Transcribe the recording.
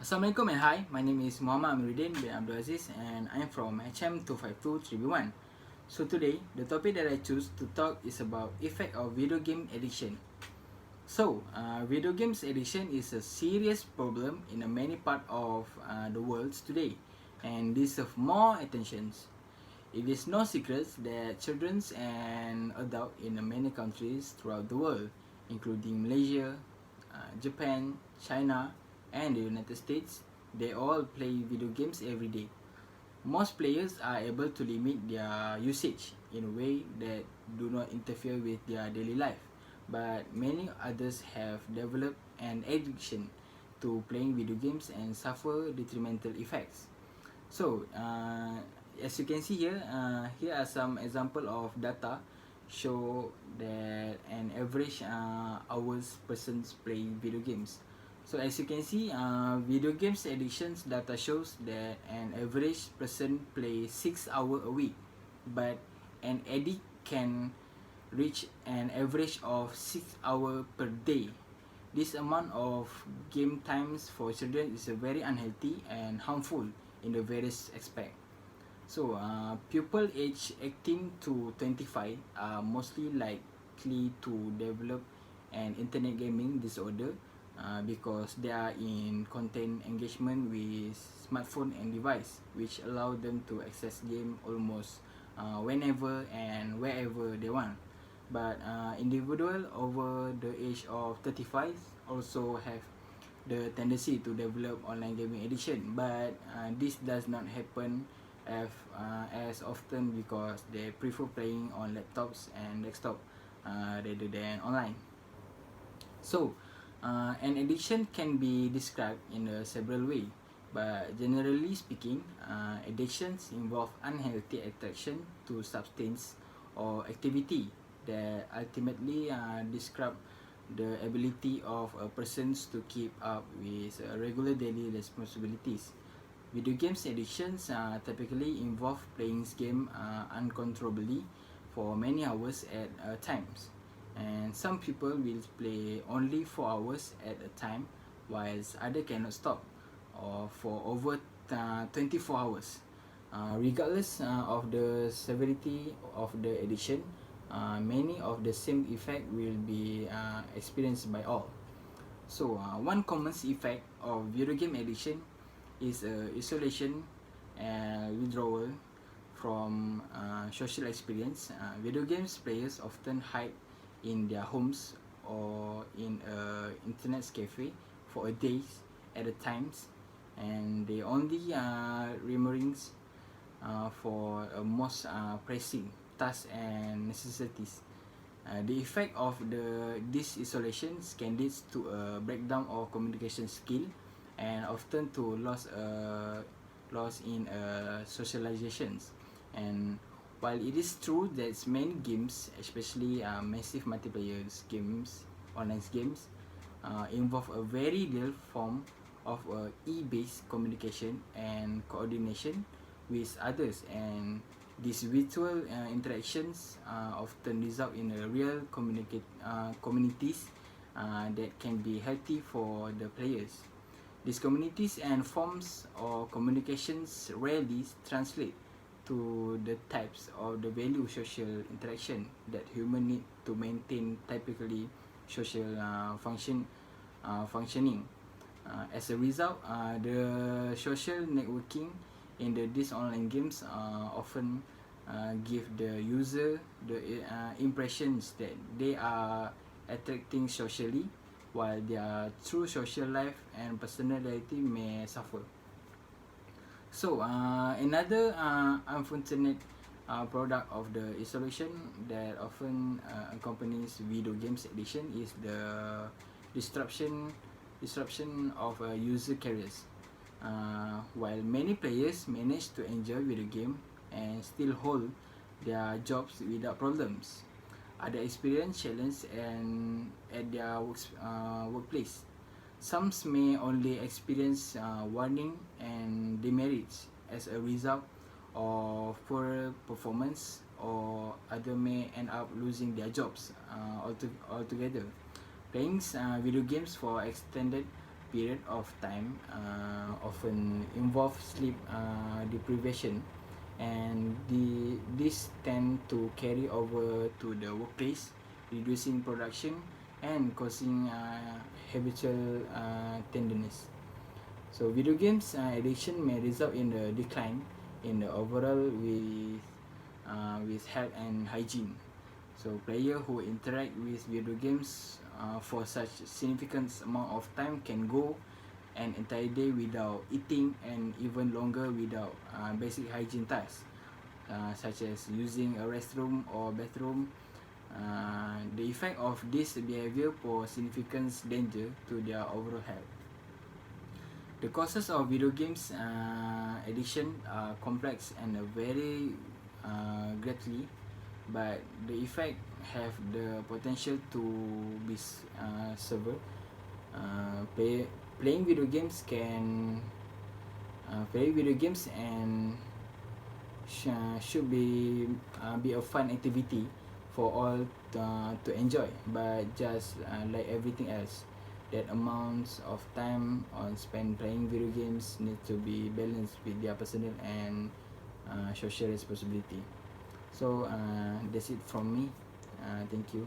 Assalamualaikum and hi, my name is Muhammad Amiruddin bin Abdul Aziz and I'm from HM2523B1. So today, the topic that I choose to talk is about effect of video game addiction. So, video games addiction is a serious problem in a many part of the world today and deserve more attentions. It is no secret that children and adults in many countries throughout the world, including Malaysia, Japan, China, and the United States, they all play video games every day. Most players are able to limit their usage in a way that do not interfere with their daily life, but many others have developed an addiction to playing video games and suffer detrimental effects. So, as you can see here, here are some example of data show that an average hours persons play video games. So as you can see, video games addictions data shows that an average person plays 6 hours a week, but an addict can reach an average of 6 hours per day. This amount of game times for children is very unhealthy and harmful in the various aspects. So, people aged 18 to 25 are mostly likely to develop an internet gaming disorder because they are in content engagement with smartphone and device, which allow them to access game almost whenever and wherever they want. But individual over the age of 35 also have the tendency to develop online gaming addiction, but this does not happen as often because they prefer playing on laptops and desktop rather than online. So, an addiction can be described in a several ways, but generally speaking, addictions involve unhealthy attraction to substance or activity that ultimately describe the ability of a person to keep up with regular daily responsibilities. Video games addictions typically involve playing game uncontrollably for many hours at a time. And some people will play only 4 hours at a time, whilst others cannot stop or for over 24 hours. Regardless of the severity of the addiction, many of the same effect will be experienced by all. So, one common effect of video game addiction is isolation and withdrawal from social experience. Video games players often hide in their homes or in a internet cafe for a days at a time, and they only rememberings for most pressing tasks and necessities. The effect of these isolations can lead to a breakdown of communication skill and often to loss in socializations. And while it is true that many games, especially massive multiplayer games, online games, involve a very real form of e-based communication and coordination with others, and these virtual interactions often result in a real communities that can be healthy for the players. These communities and forms of communications rarely translate to the types of the value social interaction that human need to maintain typically social functioning. As a result, the social networking in these online games often give the user the impressions that they are attracting socially, while their true social life and personality may suffer. So, another unfortunate product of the isolation that often accompanies video games addiction is the disruption of user careers. While many players manage to enjoy video game and still hold their jobs without problems, other experience challenge and at their workplace. Some may only experience warning and demerits as a result of poor performance, or other may end up losing their jobs altogether. Playing video games for extended period of time often involve sleep deprivation, and this tend to carry over to the workplace, reducing production and causing habitual tenderness. So video games addiction may result in the decline in the overall with health and hygiene. So player who interact with video games for such significant amount of time can go an entire day without eating and even longer without basic hygiene tasks, such as using a restroom or bathroom. The effect of this behavior pose significant danger to their overall health. The causes of video games addiction are complex and very greatly, but the effect have the potential to be severe. Playing video games can playing video games and should be a fun activity for all to enjoy, but just like everything else, that amounts of time on spent playing video games need to be balanced with their personal and social responsibility. So that's it from me. Thank you.